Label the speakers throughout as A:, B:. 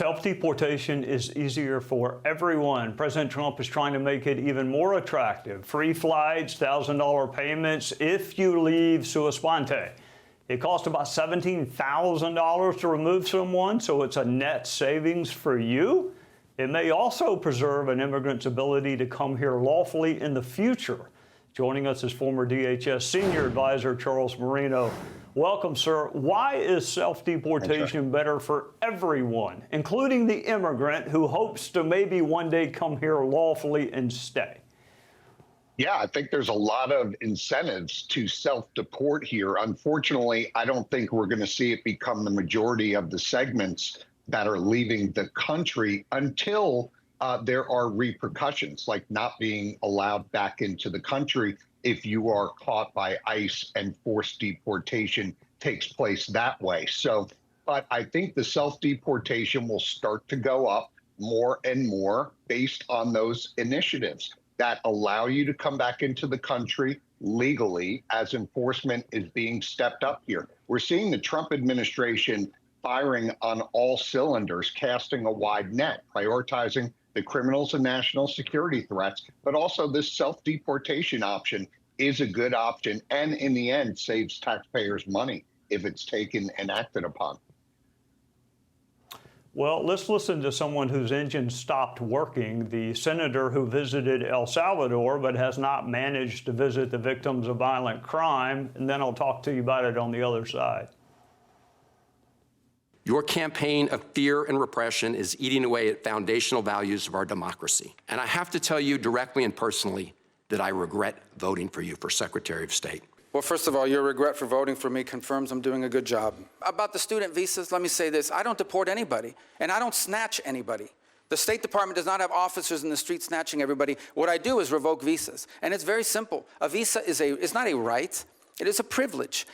A: Self-deportation is easier for everyone. President Trump is trying to make it even more attractive. Free flights, $1,000 payments if you leave sua sponte. It costs about $17,000 to remove someone, so it's a net savings for you. It may also preserve an immigrant's ability to come here lawfully in the future. Joining us is former DHS senior advisor Charles Marino. Welcome, sir. Why is self-deportation better for everyone, including the immigrant who hopes to maybe one day come here lawfully and stay?
B: Yeah, I think there's a lot of incentives to self-deport here. Unfortunately, I don't think we're going to see it become the majority of the segments that are leaving the country until there are repercussions, like not being allowed back into the country if you are caught by ICE and forced deportation takes place that way. So, but I think the self-deportation will start to go up more and more based on those initiatives that allow you to come back into the country legally as enforcement is being stepped up here. We're seeing the Trump administration firing on all cylinders, casting a wide net, prioritizing the criminals and national security threats, but also this self-deportation option is a good option and in the end saves taxpayers money if it's taken and acted upon.
A: Well, let's listen to someone whose engine stopped working, the senator who visited El Salvador but has not managed to visit the victims of violent crime, and then I'll talk to you about it on the other side.
C: Your campaign of fear and repression is eating away at foundational values of our democracy. And I have to tell you directly and personally that I regret voting for you for Secretary of State.
D: Well, first of all, your regret for voting for me confirms I'm doing a good job. About the student visas, let me say this. I don't deport anybody, and I don't snatch anybody. The State Department does not have officers in the street snatching everybody. What I do is revoke visas, and it's very simple. A visa is not a right, it is a privilege.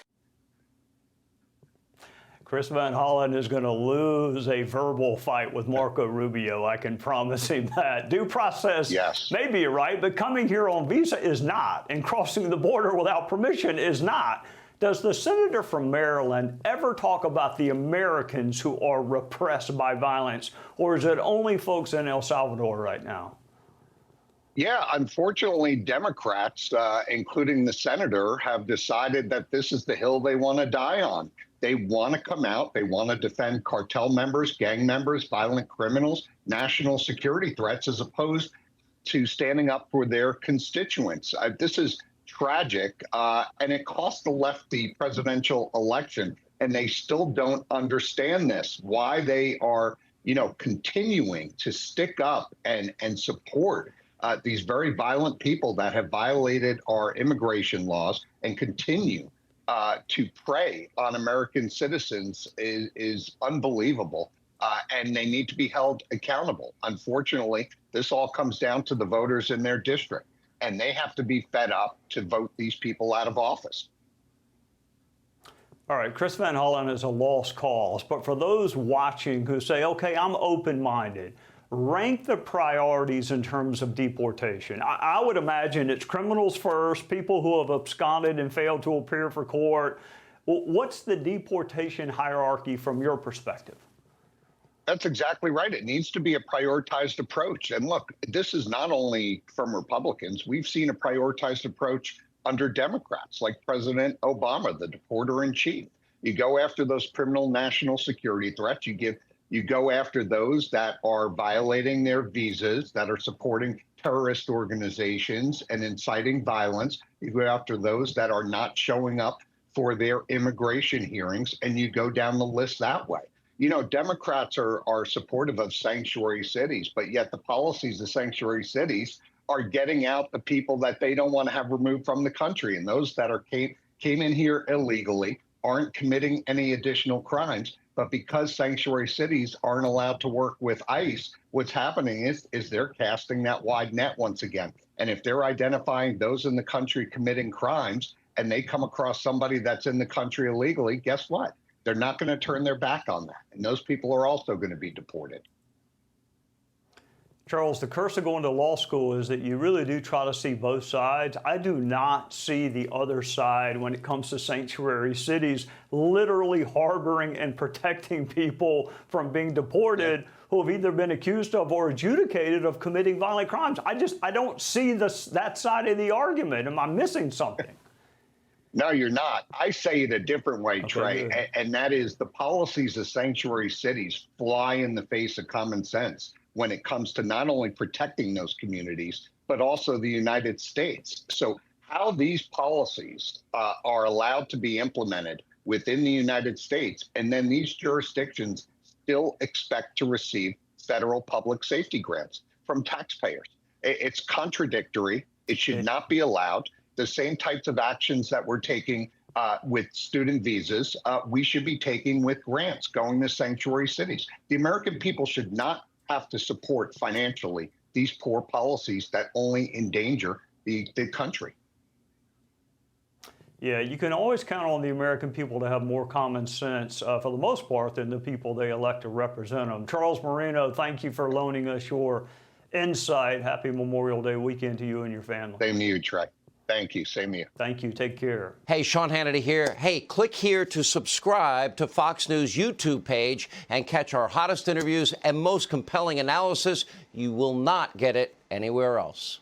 A: Chris Van Hollen is going to lose a verbal fight with Marco Rubio. I can promise him that. Due process may be a right, but coming here on visa is not, and crossing the border without permission is not. Does the senator from Maryland ever talk about the Americans who are repressed by violence, or is it only folks in El Salvador right now?
B: Yeah, unfortunately, Democrats, including the senator, have decided that this is the hill they want to die on. They want to come out. They want to defend cartel members, gang members, violent criminals, national security threats, as opposed to standing up for their constituents. This is tragic, and it cost the left the presidential election, and they still don't understand this, why they are, continuing to stick up and support these very violent people that have violated our immigration laws and continue to prey on American citizens is unbelievable, and they need to be held accountable. Unfortunately, this all comes down to the voters in their district, and they have to be fed up to vote these people out of office.
A: All right, Chris Van Hollen is a lost cause, but for those watching who say, okay, I'm open-minded, rank the priorities in terms of deportation. I would imagine it's criminals first, people who have absconded and failed to appear for court. What's the deportation hierarchy from your perspective?
B: That's exactly right. It needs to be a prioritized approach. And look, this is not only from Republicans. We've seen a prioritized approach under Democrats, like President Obama, the deporter-in-chief. You go after those criminal national security threats. You go after those that are violating their visas, that are supporting terrorist organizations and inciting violence. You go after those that are not showing up for their immigration hearings, and you go down the list that way. Democrats are supportive of sanctuary cities, but yet the policies of sanctuary cities are getting out the people that they don't want to have removed from the country. And those that came in here illegally aren't committing any additional crimes. But because sanctuary cities aren't allowed to work with ICE, what's happening is they're casting that wide net once again. And if they're identifying those in the country committing crimes and they come across somebody that's in the country illegally, guess what? They're not going to turn their back on that. And those people are also going to be deported.
A: Charles, the curse of going to law school is that you really do try to see both sides. I do not see the other side when it comes to sanctuary cities literally harboring and protecting people from being deported who have either been accused of or adjudicated of committing violent crimes. I don't see that side of the argument. Am I missing something?
B: No, you're not. I say it a different way, Trey,
A: good.
B: and that is the policies of sanctuary cities fly in the face of common sense when it comes to not only protecting those communities, but also the United States. So how these policies are allowed to be implemented within the United States, and then these jurisdictions still expect to receive federal public safety grants from taxpayers. It's contradictory. It should not be allowed. The same types of actions that we're taking with student visas, we should be taking with grants going to sanctuary cities. The American people should not have to support financially these poor policies that only endanger the country.
A: Yeah, you can always count on the American people to have more common sense, for the most part, than the people they elect to represent them. Charles Marino, thank you for loaning us your insight. Happy Memorial Day weekend to you and your family.
B: Same to you, Trey. Thank you. Same to you.
A: Thank you. Take care.
E: Hey, Sean Hannity here. Hey, click here to subscribe to Fox News YouTube page and catch our hottest interviews and most compelling analysis. You will not get it anywhere else.